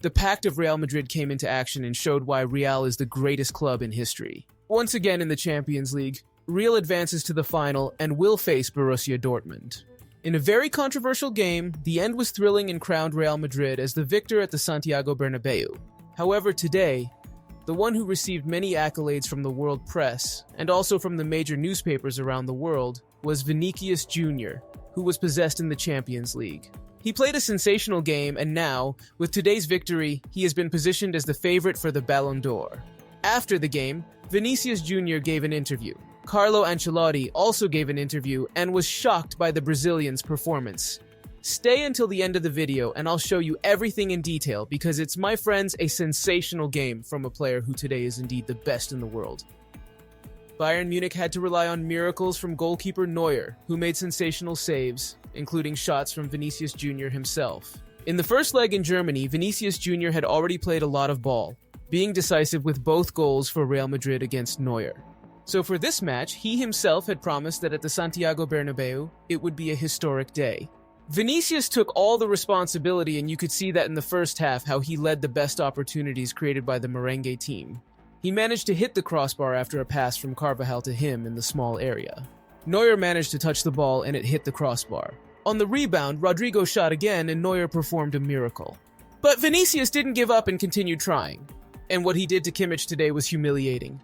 the pact of Real Madrid came into action and showed why Real is the greatest club in history. Once again in the Champions League, Real advances to the final and will face Borussia Dortmund. In a very controversial game, the end was thrilling and crowned Real Madrid as the victor at the Santiago Bernabeu. However, today, the one who received many accolades from the world press, and also from the major newspapers around the world, was Vinicius Junior, who was possessed in the Champions League. He played a sensational game, and now, with today's victory, he has been positioned as the favorite for the Ballon d'Or. After the game, Vinicius Junior gave an interview. Carlo Ancelotti also gave an interview and was shocked by the Brazilian's performance. Stay until the end of the video and I'll show you everything in detail because it's, my friends, a sensational game from a player who today is indeed the best in the world. Bayern Munich had to rely on miracles from goalkeeper Neuer, who made sensational saves, including shots from Vinicius Junior himself. In the first leg in Germany, Vinicius Junior had already played a lot of ball, being decisive with both goals for Real Madrid against Neuer. So for this match, he himself had promised that at the Santiago Bernabeu, it would be a historic day. Vinicius took all the responsibility, and you could see that in the first half how he led the best opportunities created by the merengue team. He managed to hit the crossbar after a pass from Carvajal to him in the small area. Neuer managed to touch the ball and it hit the crossbar. On the rebound, Rodrigo shot again and Neuer performed a miracle. But Vinicius didn't give up and continued trying. And what he did to Kimmich today was humiliating.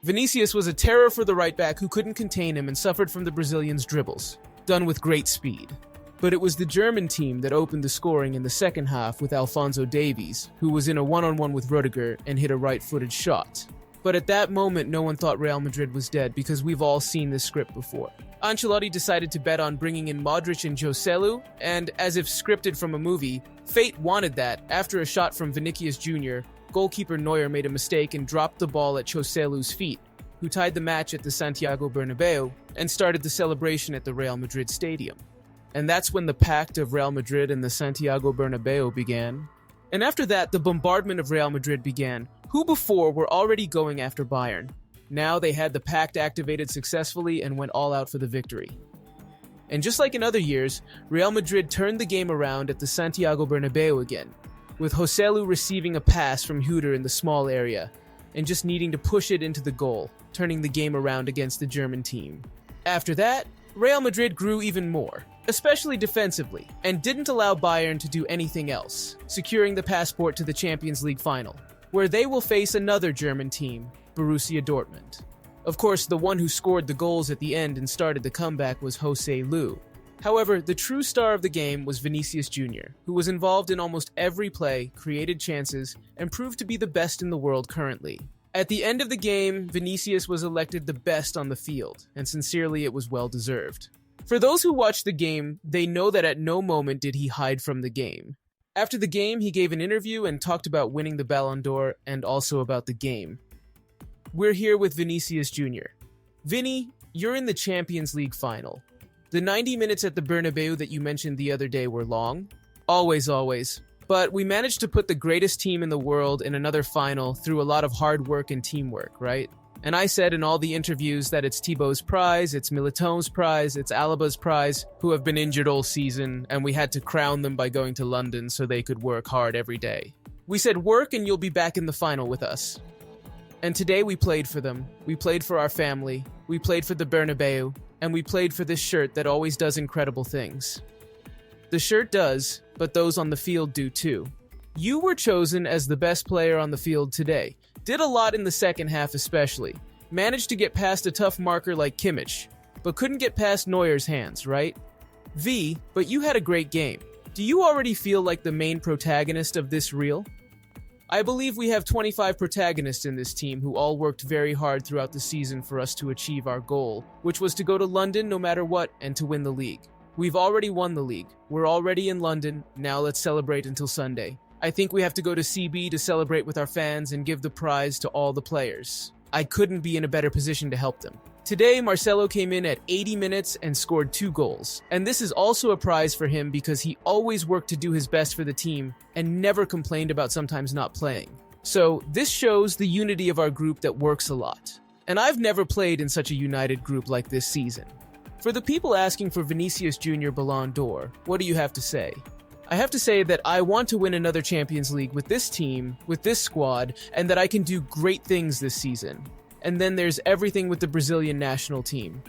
Vinicius was a terror for the right back who couldn't contain him and suffered from the Brazilian's dribbles, done with great speed. But it was the German team that opened the scoring in the second half with Alphonso Davies, who was in a one-on-one with Rudiger and hit a right-footed shot. But at that moment, no one thought Real Madrid was dead because we've all seen this script before. Ancelotti decided to bet on bringing in Modric and Joselu, and as if scripted from a movie, fate wanted that. After a shot from Vinicius Junior, goalkeeper Neuer made a mistake and dropped the ball at Joselu's feet, who tied the match at the Santiago Bernabeu and started the celebration at the Real Madrid stadium. And that's when the pact of Real Madrid and the Santiago Bernabeu began. And after that, the bombardment of Real Madrid began, who before were already going after Bayern. Now they had the pact activated successfully and went all out for the victory. And just like in other years, Real Madrid turned the game around at the Santiago Bernabeu again, with Joselu receiving a pass from Hutter in the small area, and just needing to push it into the goal, turning the game around against the German team. After that, Real Madrid grew even more, especially defensively, and didn't allow Bayern to do anything else, securing the passport to the Champions League final, where they will face another German team, Borussia Dortmund. Of course, the one who scored the goals at the end and started the comeback was Joselu. However, the true star of the game was Vinicius Junior, who was involved in almost every play, created chances, and proved to be the best in the world currently. At the end of the game, Vinicius was elected the best on the field, and sincerely it was well deserved. For those who watched the game, they know that at no moment did he hide from the game. After the game, he gave an interview and talked about winning the Ballon d'Or and also about the game. We're here with Vinicius Junior. Vinny, you're in the Champions League final. The 90 minutes at the Bernabeu that you mentioned the other day were long. Always. But we managed to put the greatest team in the world in another final through a lot of hard work and teamwork, right? And I said in all the interviews that it's Thibaut's prize, it's Milito's prize, it's Alaba's prize, who have been injured all season, and we had to crown them by going to London so they could work hard every day. We said work and you'll be back in the final with us. And today we played for them. We played for our family. We played for the Bernabeu. And we played for this shirt that always does incredible things. The shirt does, but those on the field do too. You were chosen as the best player on the field today. Did a lot in the second half especially. Managed to get past a tough marker like Kimmich, but couldn't get past Neuer's hands, right? V, but you had a great game. Do you already feel like the main protagonist of this reel? I believe we have 25 protagonists in this team who all worked very hard throughout the season for us to achieve our goal, which was to go to London no matter what and to win the league. We've already won the league. We're already in London. Now let's celebrate until Sunday. I think we have to go to CB to celebrate with our fans and give the prize to all the players. I couldn't be in a better position to help them. Today, Marcelo came in at 80 minutes and scored 2 goals. And this is also a prize for him because he always worked to do his best for the team and never complained about sometimes not playing. So this shows the unity of our group that works a lot. And I've never played in such a united group like this season. For the people asking for Vinicius Junior Ballon d'Or, what do you have to say? I have to say that I want to win another Champions League with this team, with this squad, and that I can do great things this season. And then there's everything with the Brazilian national team.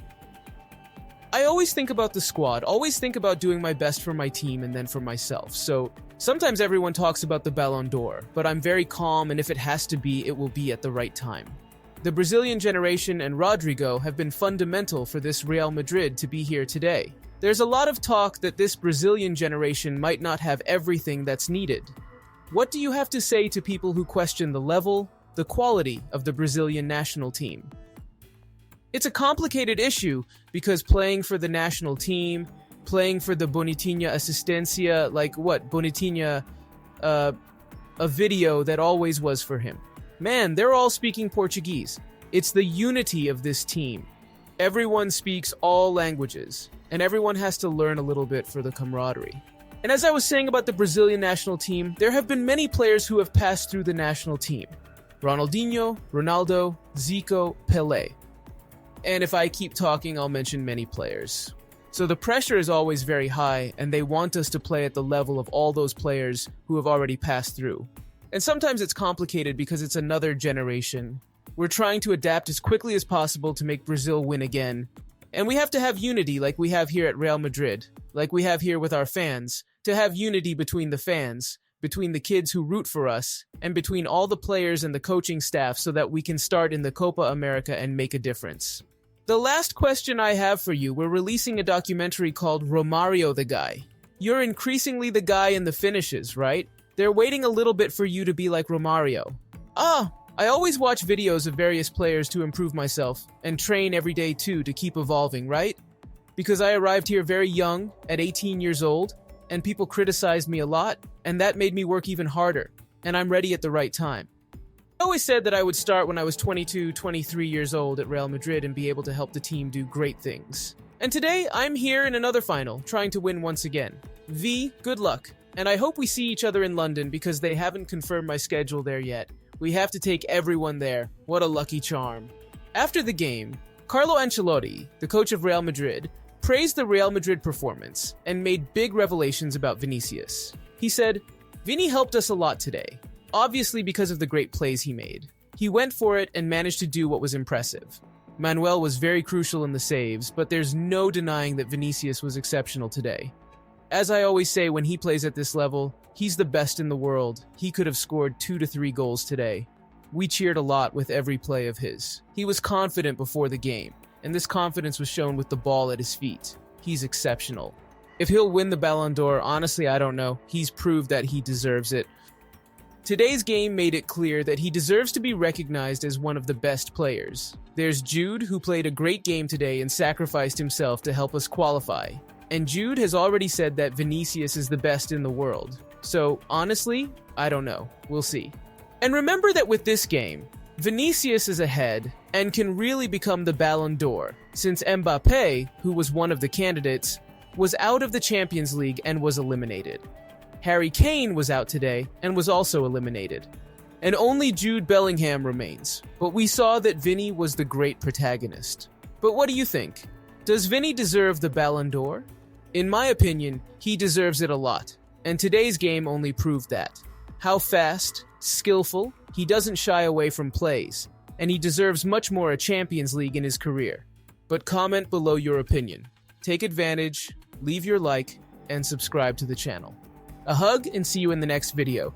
I always think about the squad, always think about doing my best for my team and then for myself. So sometimes everyone talks about the Ballon d'Or, but I'm very calm, and if it has to be, it will be at the right time. The Brazilian generation and Rodrigo have been fundamental for this Real Madrid to be here today. There's a lot of talk that this Brazilian generation might not have everything that's needed. What do you have to say to people who question the level, the quality of the Brazilian national team? It's a complicated issue because playing for the national team, playing for the Bonitinha Assistência, like what, Bonitinha, a video that always was for him. Man, they're all speaking Portuguese. It's the unity of this team. Everyone speaks all languages, and everyone has to learn a little bit for the camaraderie. And as I was saying about the Brazilian national team, there have been many players who have passed through the national team. Ronaldinho, Ronaldo, Zico, Pelé. And if I keep talking, I'll mention many players. So the pressure is always very high, and they want us to play at the level of all those players who have already passed through. And sometimes it's complicated because it's another generation. We're trying to adapt as quickly as possible to make Brazil win again. And we have to have unity like we have here at Real Madrid, like we have here with our fans, to have unity between the fans, between the kids who root for us, and between all the players and the coaching staff so that we can start in the Copa America and make a difference. The last question I have for you, we're releasing a documentary called Romario the Guy. You're increasingly the guy in the finishes, right? They're waiting a little bit for you to be like Romario. I always watch videos of various players to improve myself, and train every day too to keep evolving, right? Because I arrived here very young, at 18 years old, and people criticized me a lot, and that made me work even harder, and I'm ready at the right time. I always said that I would start when I was 22, 23 years old at Real Madrid and be able to help the team do great things. And today, I'm here in another final, trying to win once again. V, good luck. And I hope we see each other in London because they haven't confirmed my schedule there yet. We have to take everyone there. What a lucky charm. After the game, Carlo Ancelotti, the coach of Real Madrid, praised the Real Madrid performance and made big revelations about Vinicius. He said, "Vini helped us a lot today, obviously because of the great plays he made. He went for it and managed to do what was impressive. Manuel was very crucial in the saves, but there's no denying that Vinicius was exceptional today. As I always say, when he plays at this level, he's the best in the world. He could have scored 2 to 3 goals today. We cheered a lot with every play of his. He was confident before the game, and this confidence was shown with the ball at his feet. He's exceptional. If he'll win the Ballon d'Or, honestly, I don't know. He's proved that he deserves it. Today's game made it clear that he deserves to be recognized as one of the best players. There's Jude, who played a great game today and sacrificed himself to help us qualify. And Jude has already said that Vinicius is the best in the world. So, honestly, I don't know. We'll see. And remember that with this game, Vinicius is ahead and can really become the Ballon d'Or, since Mbappé, who was one of the candidates, was out of the Champions League and was eliminated. Harry Kane was out today and was also eliminated. And only Jude Bellingham remains. But we saw that Vini was the great protagonist. But what do you think? Does Vini deserve the Ballon d'Or? In my opinion, he deserves it a lot, and today's game only proved that. How fast, skillful, he doesn't shy away from plays, and he deserves much more a Champions League in his career. But comment below your opinion. Take advantage, leave your like, and subscribe to the channel. A hug, and see you in the next video.